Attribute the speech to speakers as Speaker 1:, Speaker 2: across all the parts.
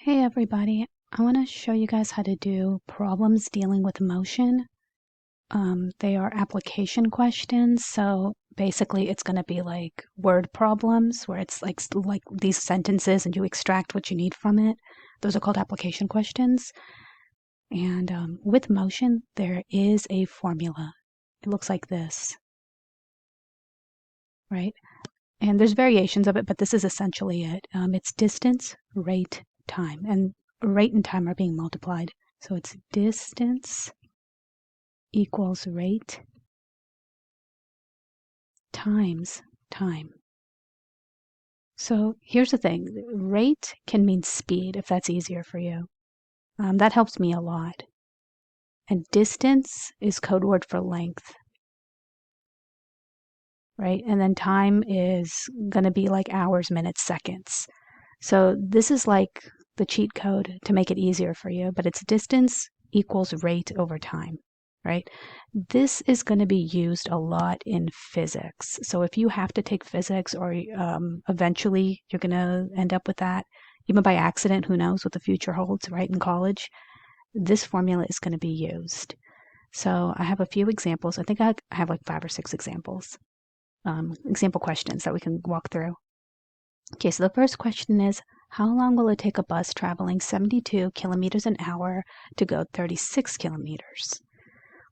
Speaker 1: Hey everybody, I want to show you guys how to do problems dealing with motion. They are application questions, so basically it's going to be like word problems where it's like these sentences and you extract what you need from it. Those are called application questions. And with motion, there is a formula. It looks like this, right? And there's variations of it, but this is essentially it. It's distance, rate, time. And rate and time are being multiplied. So it's distance equals rate times time. So here's the thing. Rate can mean speed, if that's easier for you. That helps me a lot. And distance is code word for length, right? And then time is going to be like hours, minutes, seconds. So this is like the cheat code to make it easier for you, but it's distance equals rate over time, right? This is going to be used a lot in physics. So if you have to take physics or eventually you're going to end up with that, even by accident, who knows what the future holds, right, in college, this formula is going to be used. So I have a few examples. I think I have like 5 or 6 examples, example questions that we can walk through. Okay, so the first question is, how long will it take a bus traveling 72 kilometers an hour to go 36 kilometers?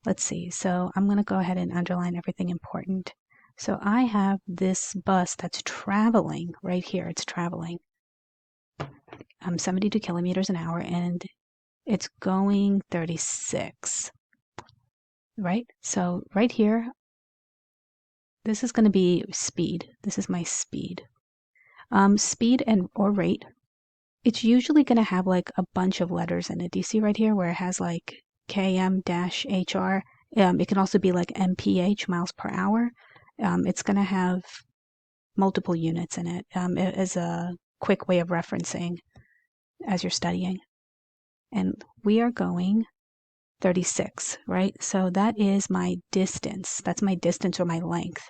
Speaker 1: Let's see. So I'm going to go ahead and underline everything important. So I have this bus that's traveling right here. It's traveling 72 kilometers an hour and it's going 36, right? So right here, this is going to be speed. This is my speed. Speed and or rate, it's usually going to have like a bunch of letters in it. Do you see right here where it has like km-hr? It can also be like mph, miles per hour. It's going to have multiple units in it as a quick way of referencing as you're studying. And we are going 36, right? So that is my distance. That's my distance or my length.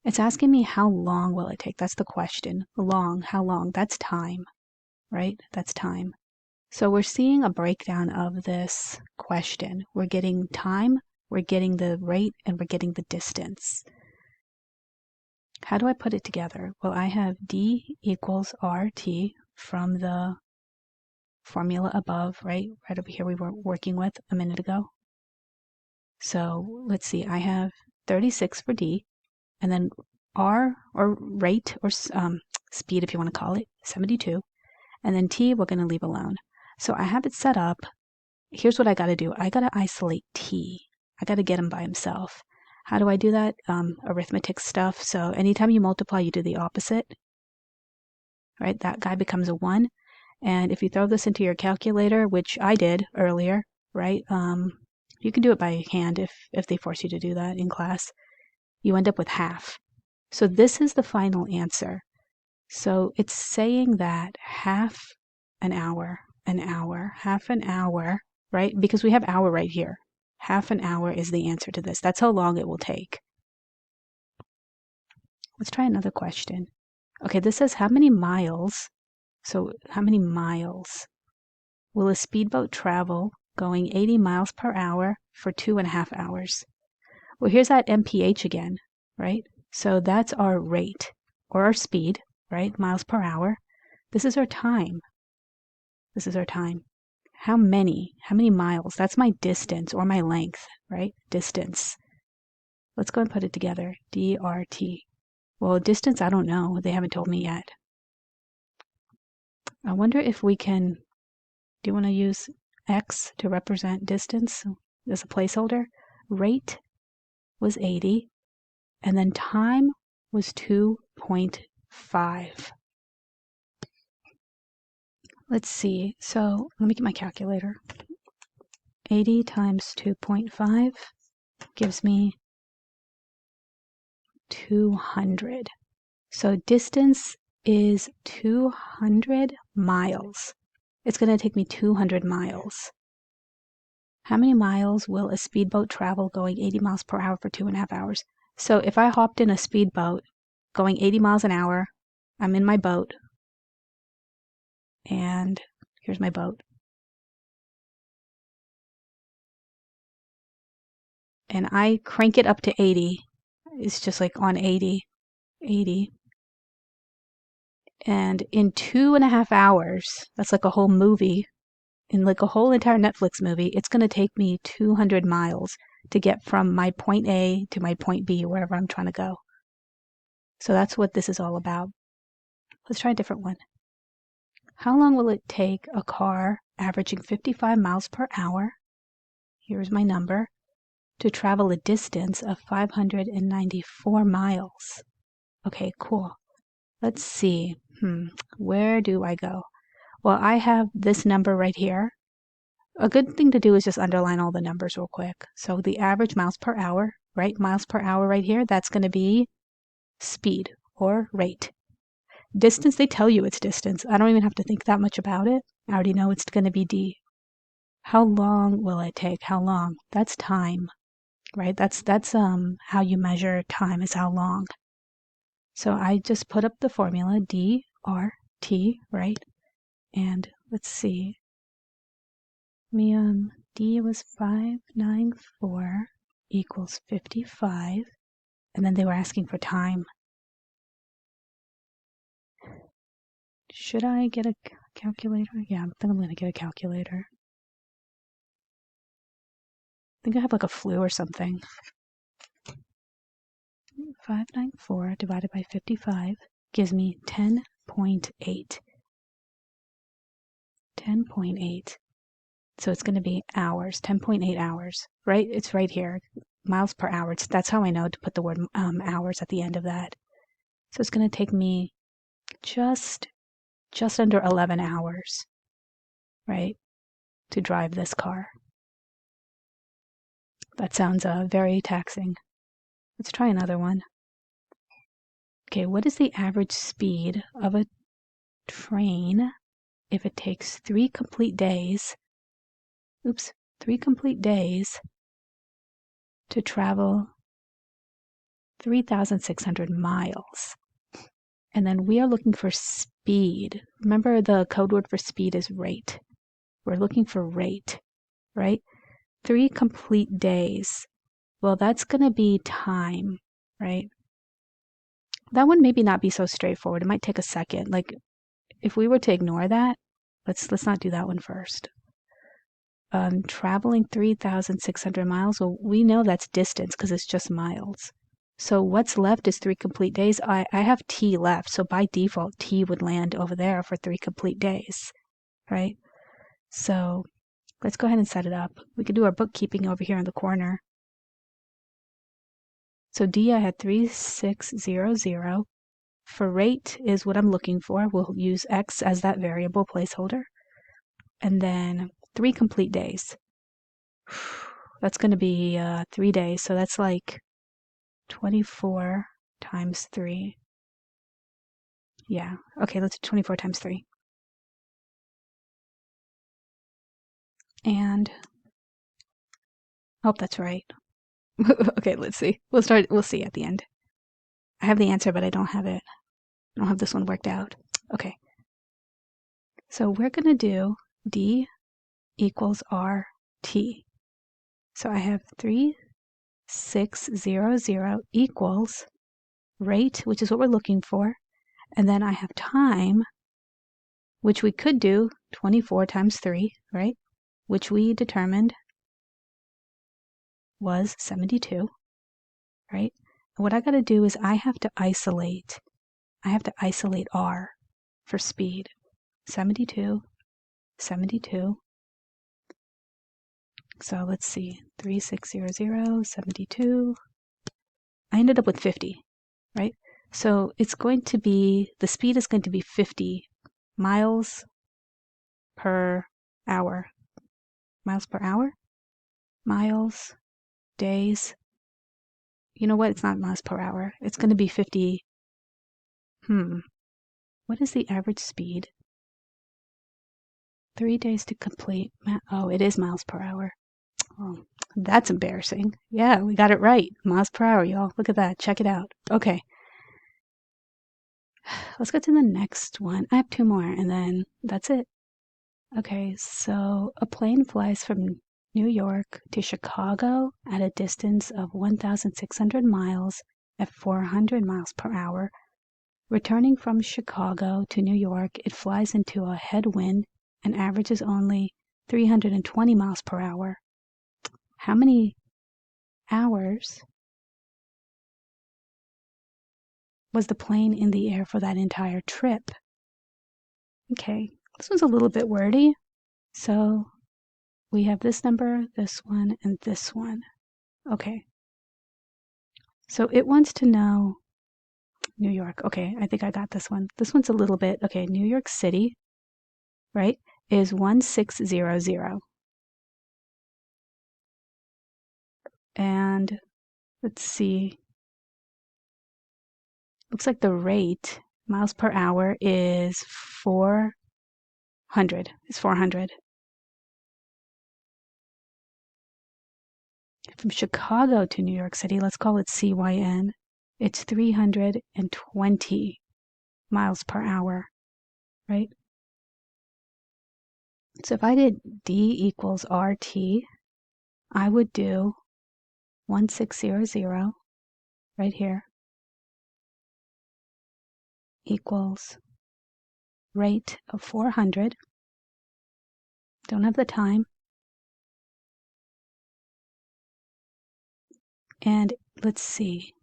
Speaker 1: It's asking me how long will it take? That's the question. Long, how long? That's time, right? That's time. So we're seeing a breakdown of this question. We're getting time, we're getting the rate, and we're getting the distance. How do I put it together? Well, I have D equals RT from the formula above, right? Right over here we were working with a minute ago. So let's see, I have 36 for D, and then R, or rate, or speed if you want to call it, 72. And then T we're going to leave alone. So I have it set up. Here's what I got to do. I got to isolate T. I got to get him by himself. How do I do that? Arithmetic stuff. So anytime you multiply, you do the opposite, right? That guy becomes a 1. And if you throw this into your calculator, which I did earlier, right? You can do it by hand if they force you to do that in class. You end up with half. So this is the final answer. So it's saying that half an hour, half an hour, right? Because we have hour right here. Half an hour is the answer to this. That's how long it will take. Let's try another question. Okay, this says how many miles, so how many miles will a speedboat travel going 80 miles per hour for 2.5 hours? Well, here's that mph again, right? So that's our rate or our speed, right? Miles per hour. This is our time. This is our time. How many miles? That's my distance or my length, right? Distance. Let's go and put it together. DRT. Well, distance, I don't know. They haven't told me yet. I wonder if we can, do you want to use X to represent distance as a placeholder? Rate was 80, and then time was 2.5. Let's see. So let me get my calculator. 80 times 2.5 gives me 200. So distance is 200 miles. It's going to take me 200 miles. How many miles will a speedboat travel going 80 miles per hour for 2.5 hours? So if I hopped in a speedboat going 80 miles an hour, I'm in my boat, and here's my boat. And I crank it up to 80. It's just like on 80. And in 2.5 hours, that's like a whole movie, in like a whole entire Netflix movie, it's going to take me 200 miles to get from my point A to my point B, wherever I'm trying to go. So that's what this is all about. Let's try a different one. How long will it take a car averaging 55 miles per hour, here's my number, to travel a distance of 594 miles? Okay, cool. Let's see. Where do I go? Well, I have this number right here. A good thing to do is just underline all the numbers real quick. So the average miles per hour, right? Miles per hour right here, that's going to be speed or rate. Distance, they tell you it's distance. I don't even have to think that much about it. I already know it's going to be d. How long will it take? How long? That's time, right? That's how you measure time, is how long. So I just put up the formula d/t, right? And let's see. D was 594 equals 55, and then they were asking for time. Should I get a calculator? Yeah, I think I'm going to get a calculator. I think I have like a flu or something. 594 divided by 55 gives me 10.8. 10.8. So it's going to be hours, 10.8 hours, right? It's right here, miles per hour. That's how I know to put the word hours at the end of that. So it's going to take me just under 11 hours, right, to drive this car. That sounds very taxing. Let's try another one. Okay, what is the average speed of a train if it takes 3 complete days? 3 complete days to travel 3,600 miles. And then we are looking for speed. Remember, the code word for speed is rate. We're looking for rate, right? 3 complete days. Well, that's going to be time, right? That one maybe not be so straightforward. It might take a second. Like, if we were to ignore that, let's not do that one first. Traveling 3,600 miles, well, we know that's distance because it's just miles. So what's left is 3 complete days. I have t left, so by default, t would land over there for 3 complete days, right? So let's go ahead and set it up. We could do our bookkeeping over here in the corner. So D, I had 3600. For rate is what I'm looking for. We'll use X as that variable placeholder. And then 3 complete days. That's going to be 3 days. So that's like 24 times 3. Yeah. Okay, let's do 24 times 3. And I hope that's right. Okay, let's see. We'll see at the end. I have the answer, but I don't have it. I don't have this one worked out. Okay. So we're going to do D equals RT. So I have 3600 equals rate, which is what we're looking for. And then I have time, which we could do 24 times 3, right? Which we determined was 72, right? And what I got to do is I have to isolate R for speed. 72. So let's see, 3600, 72. I ended up with 50, right? So it's going to be, the speed is going to be 50 miles per hour. Miles per hour? Miles, days. You know what? It's not miles per hour. It's going to be 50. What is the average speed? 3 days to complete. Oh, it is miles per hour. Oh, that's embarrassing. Yeah, we got it right. Miles per hour, y'all. Look at that. Check it out. Okay. Let's go to the next one. I have two more and then that's it. Okay, so a plane flies from New York to Chicago at a distance of 1,600 miles at 400 miles per hour. Returning from Chicago to New York, it flies into a headwind and averages only 320 miles per hour. How many hours was the plane in the air for that entire trip? Okay, this one's a little bit wordy. So we have this number, this one, and this one. Okay. So it wants to know New York. Okay, I think I got this one. This one's a little bit, okay, New York City, right, is 1600. And let's see. Looks like the rate, miles per hour, is 400. It's 400. From Chicago to New York City, let's call it CYN, it's 320 miles per hour, right? So if I did D equals RT, I would do 1600 right here equals rate of 400. Don't have the time. And let's see.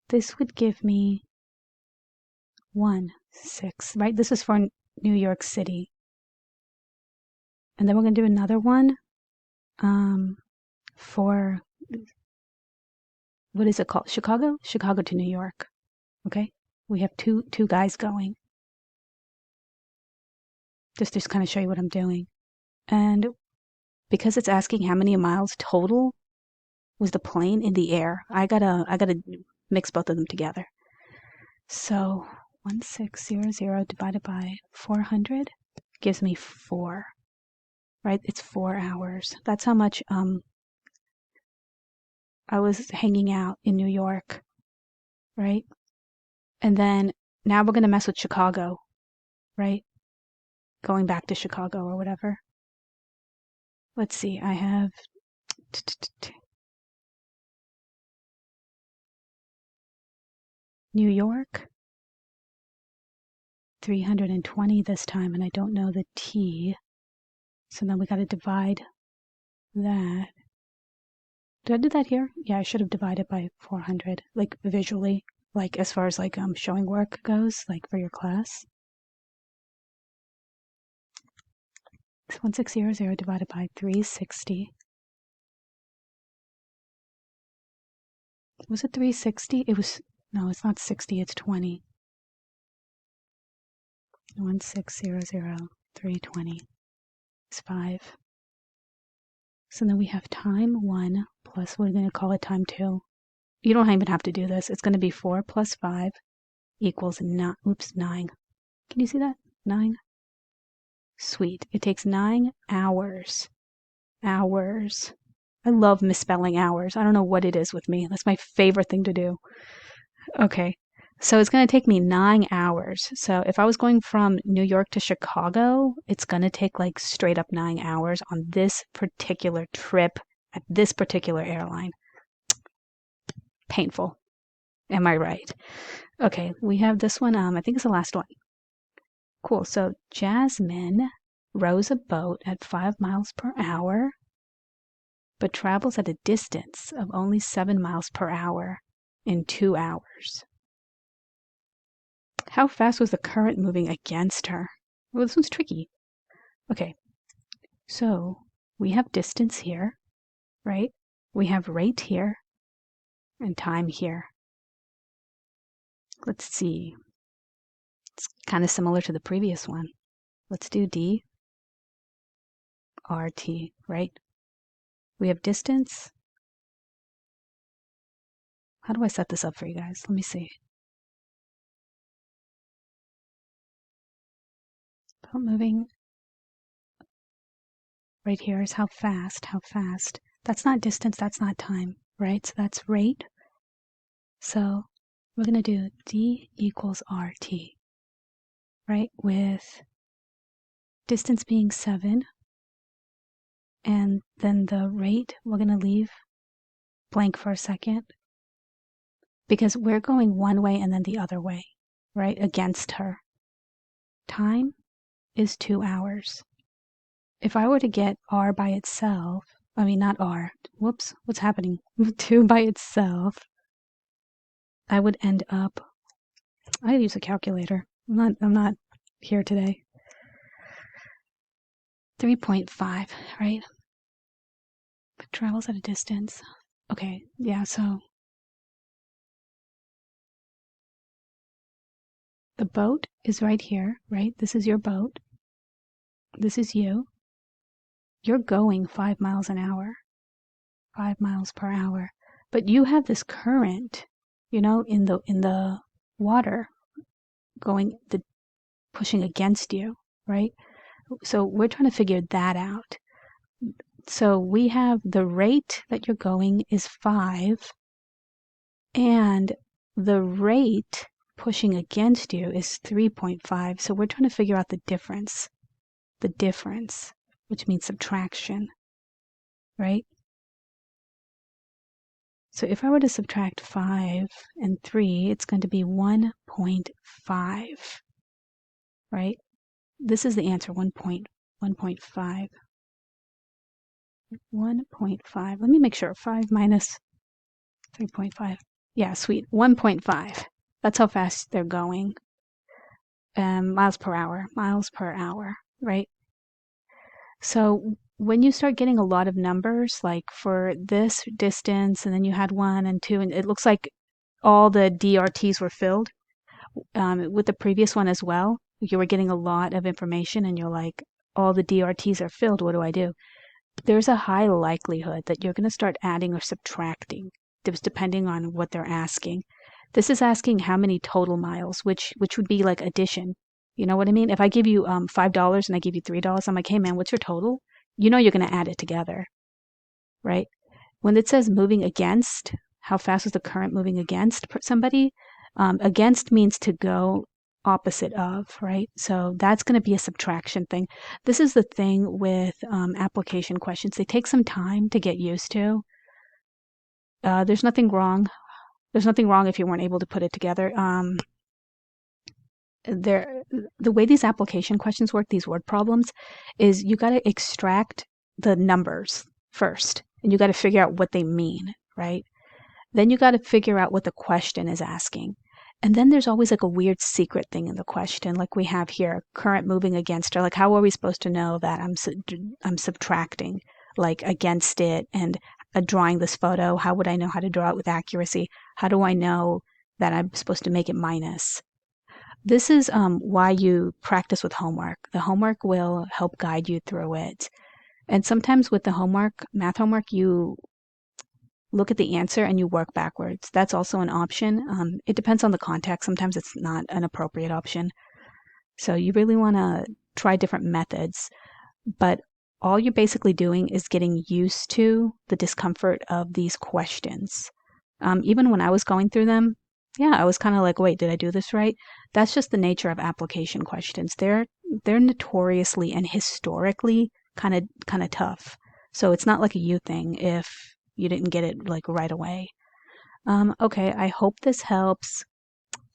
Speaker 1: This would give me 16, right? This is for New York City. And then we're going to do another one for, what is it called? Chicago? Chicago to New York. Okay? We have two guys going. Just kind of show you what I'm doing. And because it's asking how many miles total was the plane in the air, I gotta mix both of them together. So 1600 divided by 400 gives me 4, right? It's 4 hours. That's how much I was hanging out in New York, right? And then now we're gonna mess with Chicago, right? Going back to Chicago or whatever. Let's see, I have New York, 320 this time, and I don't know the T. So then we got to divide that. Did I do that here? Yeah, I should have divided by 400, like visually, like as far as like showing work goes, like for your class. 1600 divided by 360. Was it 360? It was, no, it's not 60, it's 20. 1600, 320 is 5. So then we have time 1 plus, we're going to call it time 2. You don't even have to do this. It's going to be 4 plus 5 equals 9. Oops, 9. Can you see that? 9. Sweet. It takes 9 hours. Hours. I love misspelling hours. I don't know what it is with me. That's my favorite thing to do. Okay. So it's going to take me 9 hours. So if I was going from New York to Chicago, it's going to take like straight up 9 hours on this particular trip at this particular airline. Painful. Am I right? Okay, we have this one. I think it's the last one. Cool. So Jasmine rows a boat at 5 miles per hour, but travels at a distance of only 7 miles per hour in 2 hours. How fast was the current moving against her? Well, this one's tricky. Okay, so we have distance here, right? We have rate here and time here. Let's see. It's kind of similar to the previous one. Let's do D, RT, right? We have distance. How do I set this up for you guys? Let me see. Boat moving. Right here is how fast. That's not distance, that's not time, right? So that's rate. So we're going to do d equals rt, right? With distance being 7, and then the rate, we're going to leave blank for a second, because we're going one way and then the other way, right? Against her. Time is 2 hours. If I were to get r by itself, I mean, not r, whoops, what's happening? 2 by itself, I would end up, I use a calculator. I'm not here today. 3.5, right? But travels at a distance. Okay, yeah, so the boat is right here, right? This is your boat. This is you. You're going 5 miles an hour, 5 miles per hour. But you have this current, you know, in the water going, pushing against you, right? So we're trying to figure that out. So we have the rate that you're going is 5, and the rate pushing against you is 3.5. So we're trying to figure out the difference, which means subtraction, right? So if I were to subtract 5 and 3, it's going to be 1.5, right? This is the answer, 1.5. 1.5. Let me make sure. 5 minus 3.5. Yeah, sweet. 1.5. That's how fast they're going. Miles per hour, right? So when you start getting a lot of numbers, like for this distance, and then you had 1 and 2, and it looks like all the DRTs were filled. With the previous one as well, you were getting a lot of information, and you're like, all the DRTs are filled. What do I do? There's a high likelihood that you're going to start adding or subtracting, just depending on what they're asking. This is asking how many total miles, which would be like addition. You know what I mean? If I give you $5 and I give you $3, I'm like, hey man, what's your total? You know you're going to add it together, right? When it says moving against, how fast is the current moving against somebody? Against means to go opposite of, right? So that's going to be a subtraction thing. This is the thing with application questions. They take some time to get used to. There's nothing wrong. There's nothing wrong if you weren't able to put it together. The way these application questions work, these word problems, is you got to extract the numbers first, and you got to figure out what they mean, right? Then you got to figure out what the question is asking. And then there's always like a weird secret thing in the question, like we have here, current moving against her. Like, how are we supposed to know that I'm subtracting, like, against it, and drawing this photo? How would I know how to draw it with accuracy? How do I know that I'm supposed to make it minus? This is why you practice with homework. The homework will help guide you through it. And sometimes with the homework, math homework, you look at the answer and you work backwards. That's also an option. It depends on the context. Sometimes it's not an appropriate option. So you really want to try different methods. But all you're basically doing is getting used to the discomfort of these questions. Even when I was going through them, yeah, I was kind of like, wait, did I do this right? That's just the nature of application questions. They're notoriously and historically kind of tough. So it's not like a you thing if you didn't get it like right away. Okay, I hope this helps.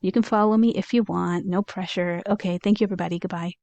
Speaker 1: You can follow me if you want. No pressure. Okay, thank you everybody. Goodbye.